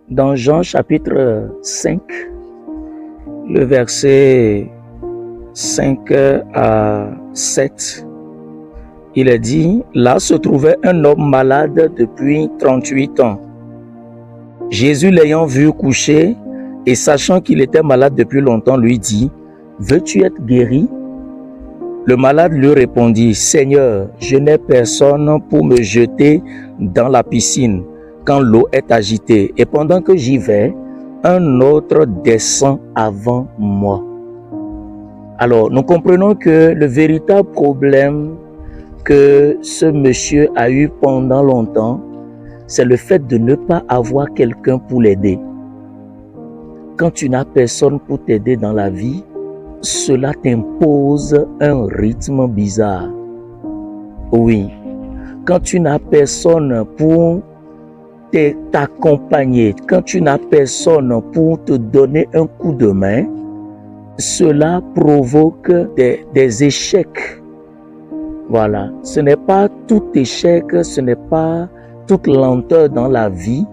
Dans Jean chapitre 5, le verset 5 à 7, il est dit, là se trouvait un homme malade depuis 38 ans. Jésus l'ayant vu coucher et sachant qu'il était malade depuis longtemps, lui dit, veux-tu être guéri? Le malade lui répondit, Seigneur, je n'ai personne pour me jeter dans la piscine quand l'eau est agitée. Et pendant que j'y vais, un autre descend avant moi. Alors, nous comprenons que le véritable problème que ce monsieur a eu pendant longtemps, c'est le fait de ne pas avoir quelqu'un pour l'aider. Quand tu n'as personne pour t'aider dans la vie, cela t'impose un rythme bizarre. Oui, quand tu n'as personne pour t'accompagner, quand tu n'as personne pour te donner un coup de main, cela provoque des échecs. Voilà, ce n'est pas tout échec, ce n'est pas toute lenteur dans la vie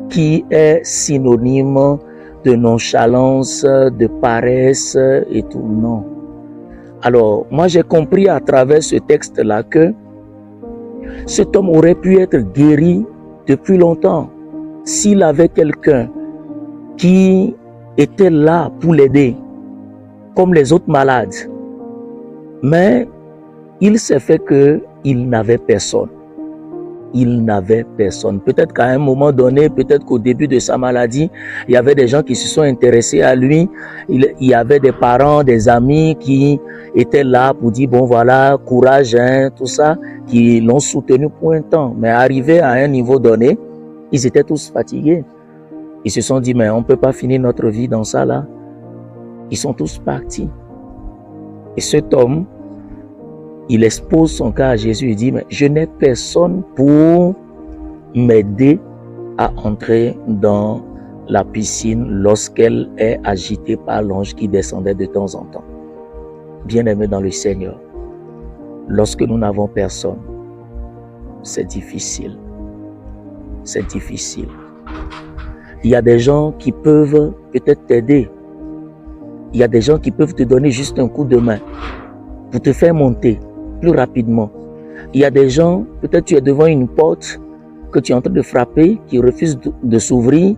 qui est synonyme de nonchalance, de paresse et tout, non. Alors, moi j'ai compris à travers ce texte-là que cet homme aurait pu être guéri depuis longtemps s'il avait quelqu'un qui était là pour l'aider, comme les autres malades. Mais il s'est fait qu'il n'avait personne. Il n'avait personne. Peut-être qu'à un moment donné, peut-être qu'au début de sa maladie, il y avait des gens qui se sont intéressés à lui. Il y avait des parents, des amis qui étaient là pour dire, bon voilà, courage, hein, tout ça, qui l'ont soutenu pour un temps. Mais arrivé à un niveau donné, ils étaient tous fatigués. Ils se sont dit, mais on ne peut pas finir notre vie dans ça là. Ils sont tous partis. Et cet homme, il expose son cas à Jésus. Il dit, mais je n'ai personne pour m'aider à entrer dans la piscine lorsqu'elle est agitée par l'ange qui descendait de temps en temps. Bien-aimé dans le Seigneur, lorsque nous n'avons personne, c'est difficile. C'est difficile. Il y a des gens qui peuvent peut-être t'aider. Il y a des gens qui peuvent te donner juste un coup de main pour te faire monter plus rapidement. Il y a des gens, peut-être tu es devant une porte que tu es en train de frapper, qui refuse de s'ouvrir,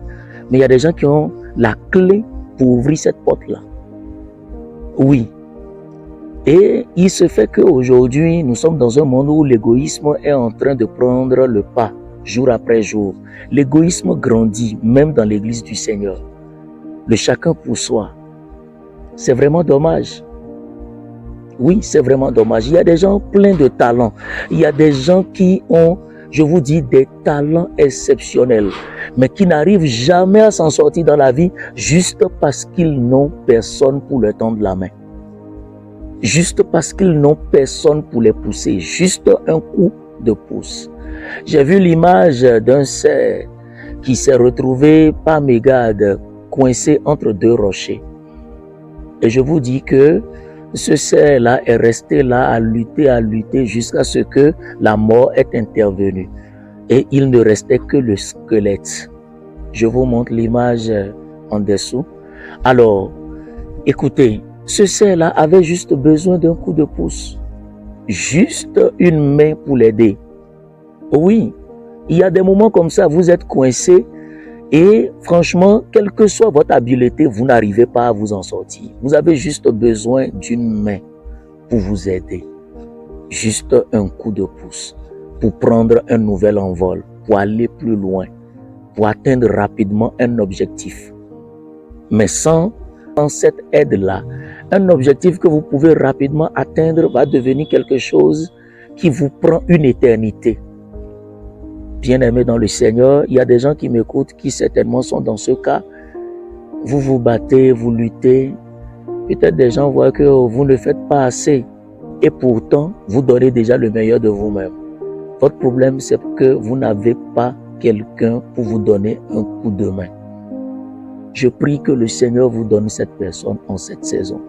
mais il y a des gens qui ont la clé pour ouvrir cette porte-là. Oui. Et il se fait qu'aujourd'hui, nous sommes dans un monde où l'égoïsme est en train de prendre le pas, jour après jour. L'égoïsme grandit, même dans l'église du Seigneur. Le chacun pour soi. C'est vraiment dommage. Oui, c'est vraiment dommage. Il y a des gens pleins de talents. Il y a des gens qui ont, je vous dis, des talents exceptionnels, mais qui n'arrivent jamais à s'en sortir dans la vie juste parce qu'ils n'ont personne pour leur tendre la main. Juste parce qu'ils n'ont personne pour les pousser. Juste un coup de pouce. J'ai vu l'image d'un cerf qui s'est retrouvé par mégarde, coincé entre deux rochers. Et je vous dis que ce cerf-là est resté là à lutter jusqu'à ce que la mort est intervenue. Et il ne restait que le squelette. Je vous montre l'image en dessous. Alors, écoutez, ce cerf-là avait juste besoin d'un coup de pouce. Juste une main pour l'aider. Oui, il y a des moments comme ça, vous êtes coincé. Et franchement, quelle que soit votre habileté, vous n'arrivez pas à vous en sortir. Vous avez juste besoin d'une main pour vous aider. Juste un coup de pouce pour prendre un nouvel envol, pour aller plus loin, pour atteindre rapidement un objectif. Mais sans cette aide-là, un objectif que vous pouvez rapidement atteindre va devenir quelque chose qui vous prend une éternité. Bien-aimés dans le Seigneur, il y a des gens qui m'écoutent qui certainement sont dans ce cas. Vous vous battez, vous luttez. Peut-être des gens voient que vous ne faites pas assez. Et pourtant, vous donnez déjà le meilleur de vous-même. Votre problème, c'est que vous n'avez pas quelqu'un pour vous donner un coup de main. Je prie que le Seigneur vous donne cette personne en cette saison.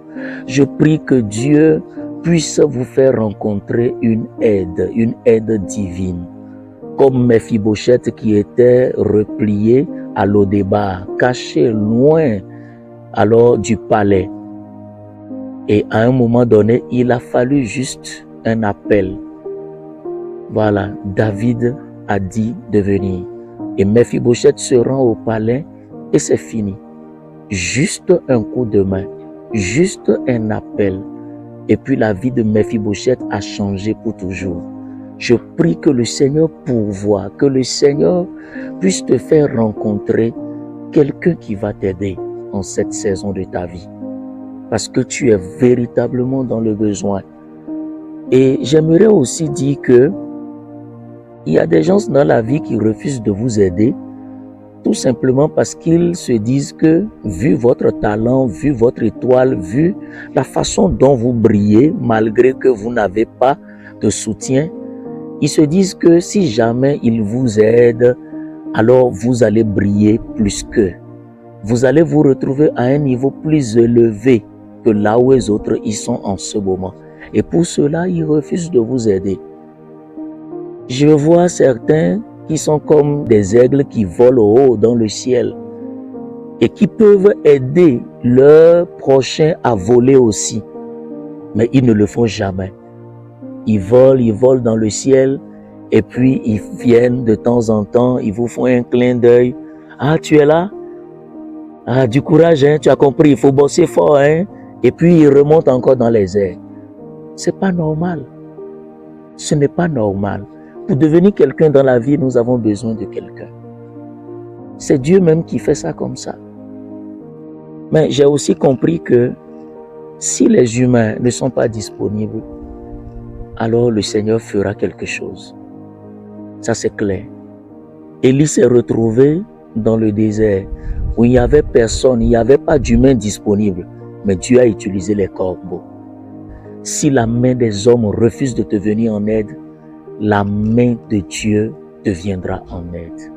Je prie que Dieu puisse vous faire rencontrer une aide divine. Comme Mephibosheth qui était replié à Lodébar, caché loin alors du palais. Et à un moment donné, il a fallu juste un appel. Voilà, David a dit de venir. Et Mephibosheth se rend au palais et c'est fini. Juste un coup de main, juste un appel. Et puis la vie de Mephibosheth a changé pour toujours. Je prie que le Seigneur pourvoie, que le Seigneur puisse te faire rencontrer quelqu'un qui va t'aider en cette saison de ta vie. Parce que tu es véritablement dans le besoin. Et j'aimerais aussi dire que il y a des gens dans la vie qui refusent de vous aider, tout simplement parce qu'ils se disent que, vu votre talent, vu votre étoile, vu la façon dont vous brillez, malgré que vous n'avez pas de soutien, ils se disent que si jamais ils vous aident, alors vous allez briller plus qu'eux. Vous allez vous retrouver à un niveau plus élevé que là où les autres y sont en ce moment. Et pour cela, ils refusent de vous aider. Je vois certains qui sont comme des aigles qui volent au haut dans le ciel et qui peuvent aider leurs prochains à voler aussi. Mais ils ne le font jamais. Ils volent dans le ciel et puis ils viennent de temps en temps, ils vous font un clin d'œil. Ah, tu es là? Ah, du courage, hein, tu as compris, il faut bosser fort, hein? Et puis ils remontent encore dans les airs. C'est pas normal. Ce n'est pas normal. Pour devenir quelqu'un dans la vie, nous avons besoin de quelqu'un. C'est Dieu même qui fait ça comme ça. Mais j'ai aussi compris que si les humains ne sont pas disponibles, alors le Seigneur fera quelque chose. Ça, c'est clair. Élie s'est retrouvé dans le désert où il n'y avait personne, il n'y avait pas d'humain disponible. Mais Dieu a utilisé les corbeaux. Si la main des hommes refuse de te venir en aide, la main de Dieu te viendra en aide.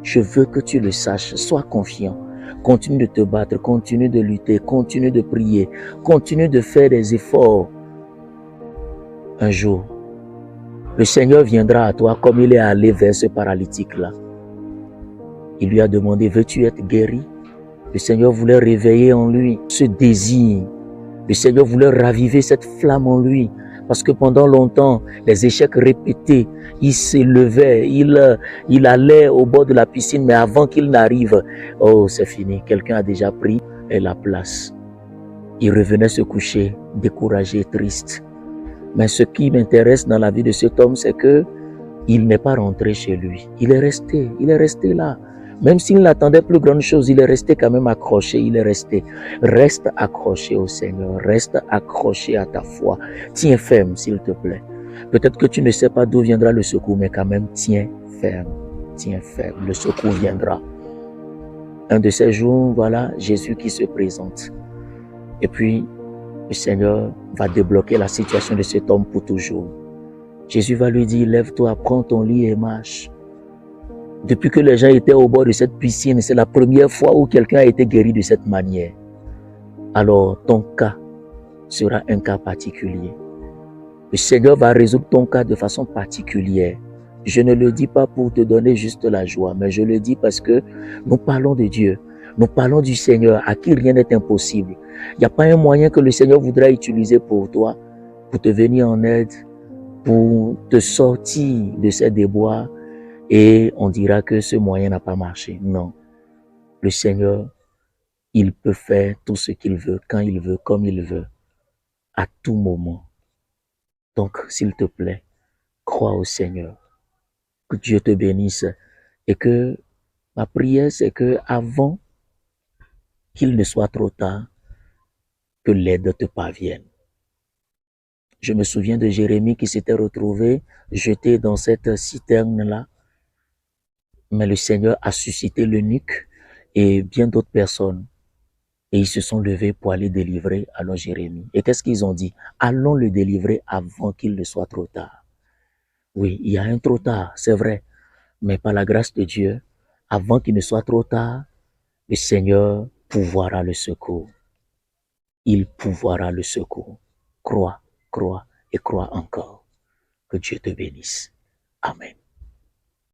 Je veux que tu le saches, sois confiant. Continue de te battre, continue de lutter, continue de prier, continue de faire des efforts. Un jour, le Seigneur viendra à toi comme il est allé vers ce paralytique-là. Il lui a demandé, veux-tu être guéri? Le Seigneur voulait réveiller en lui ce désir. Le Seigneur voulait raviver cette flamme en lui. Parce que pendant longtemps, les échecs répétés, il s'élevait, il allait au bord de la piscine, mais avant qu'il n'arrive, oh, c'est fini. Quelqu'un a déjà pris la place. Il revenait se coucher, découragé, triste. Mais ce qui m'intéresse dans la vie de cet homme, c'est que il n'est pas rentré chez lui. Il est resté là. Même s'il n'attendait plus grande chose, il est resté quand même accroché, il est resté. Reste accroché au Seigneur, reste accroché à ta foi. Tiens ferme, s'il te plaît. Peut-être que tu ne sais pas d'où viendra le secours, mais quand même, tiens ferme, le secours viendra. Un de ces jours, voilà, Jésus qui se présente. Et puis, le Seigneur va débloquer la situation de cet homme pour toujours. Jésus va lui dire, lève-toi, prends ton lit et marche. Depuis que les gens étaient au bord de cette piscine, c'est la première fois où quelqu'un a été guéri de cette manière. Alors, ton cas sera un cas particulier. Le Seigneur va résoudre ton cas de façon particulière. Je ne le dis pas pour te donner juste la joie, mais je le dis parce que nous parlons de Dieu. Nous parlons du Seigneur à qui rien n'est impossible. Il n'y a pas un moyen que le Seigneur voudra utiliser pour toi, pour te venir en aide, pour te sortir de ces déboires. Et on dira que ce moyen n'a pas marché. Non. Le Seigneur, il peut faire tout ce qu'il veut, quand il veut, comme il veut, à tout moment. Donc, s'il te plaît, crois au Seigneur. Que Dieu te bénisse. Et que ma prière, c'est que avant qu'il ne soit trop tard, que l'aide te parvienne. Je me souviens de Jérémie qui s'était retrouvé jeté dans cette citerne-là. Mais le Seigneur a suscité l'eunuque et bien d'autres personnes. Et ils se sont levés pour aller délivrer alors Jérémie. Et qu'est-ce qu'ils ont dit? Allons le délivrer avant qu'il ne soit trop tard. Oui, il y a un trop tard, c'est vrai. Mais par la grâce de Dieu, avant qu'il ne soit trop tard, le Seigneur pourvoira le secours. Il pourvoira le secours. Crois, crois et crois encore. Que Dieu te bénisse. Amen.